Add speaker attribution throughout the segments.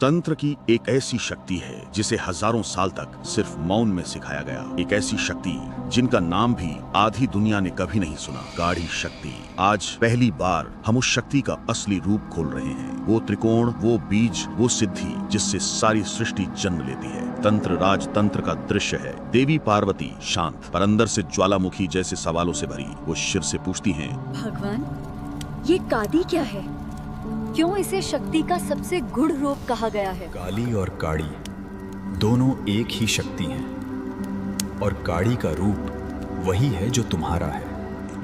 Speaker 1: तंत्र की एक ऐसी शक्ति है जिसे हजारों साल तक सिर्फ मौन में सिखाया गया। एक ऐसी शक्ति जिनका नाम भी आधी दुनिया ने कभी नहीं सुना, गाढ़ी शक्ति। आज पहली बार हम उस शक्ति का असली रूप खोल रहे हैं। वो त्रिकोण, वो बीज, वो सिद्धि जिससे सारी सृष्टि जन्म लेती है। तंत्र राज तंत्र का दृश्य है। देवी पार्वती शांत पर अंदर से ज्वालामुखी जैसे सवालों से भरी। वो शिव से पूछती हैं,
Speaker 2: भगवान, ये कादी क्या है? क्यों इसे शक्ति का सबसे गूढ़ रूप कहा गया है?
Speaker 3: काली और काड़ी दोनों एक ही शक्ति हैं, और काड़ी का रूप वही है जो तुम्हारा है।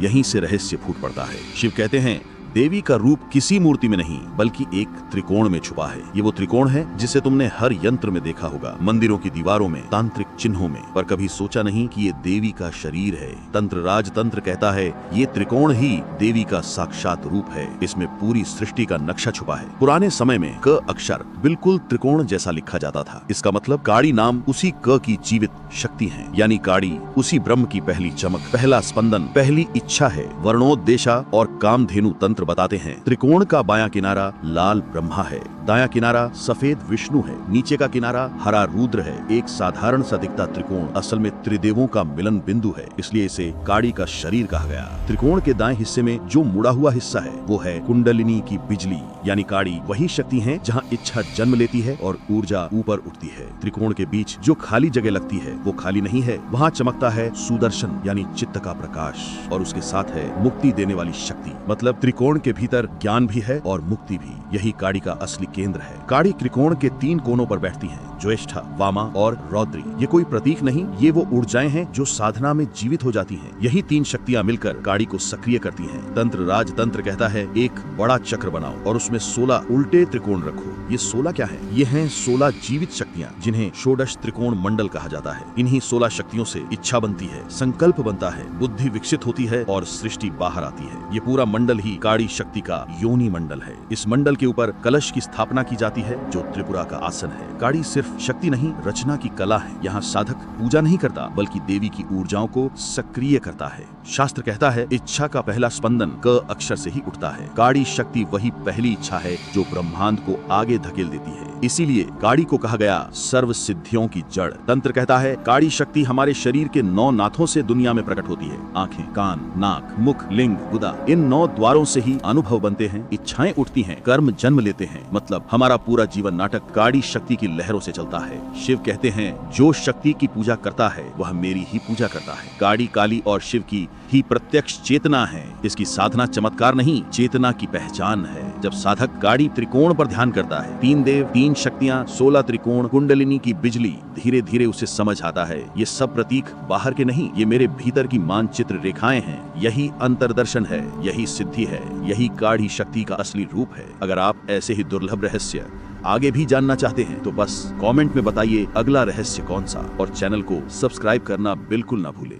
Speaker 1: यहीं से रहस्य फूट पड़ता है। शिव कहते हैं, देवी का रूप किसी मूर्ति में नहीं बल्कि एक त्रिकोण में छुपा है। ये वो त्रिकोण है जिसे तुमने हर यंत्र में देखा होगा, मंदिरों की दीवारों में, तांत्रिक चिन्हों में, पर कभी सोचा नहीं कि ये देवी का शरीर है। तंत्र राज तंत्र कहता है ये त्रिकोण ही देवी का साक्षात रूप है। इसमें पूरी सृष्टि का नक्शा छुपा है। पुराने समय में क अक्षर बिल्कुल त्रिकोण जैसा लिखा जाता था। इसका मतलब काड़ी नाम उसी क की जीवित शक्ति है, यानी काड़ी उसी ब्रह्म की पहली चमक, पहला स्पंदन, पहली इच्छा है। वर्णोद्देशा और कामधेनु तंत्र बताते हैं त्रिकोण का बायां किनारा लाल ब्रह्मा है, दायां किनारा सफेद विष्णु है, नीचे का किनारा हरा रुद्र है। एक साधारण सा दिखता त्रिकोण असल में त्रिदेवों का मिलन बिंदु है, इसलिए इसे काड़ी का शरीर कहा गया। त्रिकोण के दाएं हिस्से में जो मुड़ा हुआ हिस्सा है वो है कुंडलिनी की बिजली, यानी काड़ी वही शक्ति है जहां इच्छा जन्म लेती है और ऊर्जा ऊपर उठती है। त्रिकोण के बीच जो खाली जगह लगती है वो खाली नहीं है, वहाँ चमकता है सुदर्शन यानी चित्त का प्रकाश, और उसके साथ है मुक्ति देने वाली शक्ति। मतलब त्रिकोण के भीतर ज्ञान भी है और मुक्ति भी। यही काड़ी का असली केंद्र है। काड़ी त्रिकोण के 3 कोनों पर बैठती हैं, ज्येष्ठा, वामा और रौद्री। ये कोई प्रतीक नहीं, ये वो ऊर्जाएं हैं जो साधना में जीवित हो जाती हैं। यही 3 शक्तियां मिलकर काड़ी को सक्रिय करती हैं। तंत्र राज तंत्र कहता है एक बड़ा चक्र बनाओ और उसमें 16 उल्टे त्रिकोण रखो। ये 16 क्या है? ये हैं 16 जीवित शक्तियां जिन्हें षोडश त्रिकोण मंडल कहा जाता है। इन्हीं 16 शक्तियों से इच्छा बनती है, संकल्प बनता है, बुद्धि विकसित होती है और सृष्टि बाहर आती है। ये पूरा मंडल ही काड़ी शक्ति का योनि मंडल है। इस मंडल के ऊपर कलश की स्थापना की जाती है जो त्रिपुरा का आसन है। काड़ी सिर्फ शक्ति नहीं, रचना की कला है। यहाँ साधक पूजा नहीं करता बल्कि देवी की ऊर्जाओं को सक्रिय करता है। शास्त्र कहता है इच्छा का पहला स्पंदन क अक्षर से ही उठता है। काड़ी शक्ति वही पहली इच्छा है जो ब्रह्मांड को आगे धकेल देती है। इसीलिए काड़ी को कहा गया सर्व सिद्धियों की जड़। तंत्र कहता है काड़ी शक्ति हमारे शरीर के 9 नाथों से दुनिया में प्रकट होती है। आंखें, कान, नाक, मुख, लिंग, गुदा, इन 9 द्वारों से ही अनुभव बनते हैं, इच्छाएं उठती हैं, कर्म जन्म लेते हैं। मतलब हमारा पूरा जीवन नाटक काड़ी शक्ति की लहरों से चलता है। शिव कहते हैं जो शक्ति की पूजा करता है वह मेरी ही पूजा करता है। काड़ी, काली और शिव की ही प्रत्यक्ष चेतना है। इसकी साधना चमत्कार नहीं, चेतना की पहचान है। जब साधक काड़ी त्रिकोण पर ध्यान करता है, 3 देव, 3 शक्तियां, 16 त्रिकोण, कुंडलिनी की बिजली, धीरे धीरे उसे समझ आता है ये सब प्रतीक बाहर के नहीं, ये मेरे भीतर की मानचित्र रेखाएं हैं। यही अंतर्दर्शन है, यही सिद्धि है, यही काड़ी शक्ति का असली रूप है। अगर आप ऐसे ही दुर्लभ रहस्य आगे भी जानना चाहते हैं तो बस कमेंट में बताइए अगला रहस्य कौन सा, और चैनल को सब्सक्राइब करना बिल्कुल ना भूलें।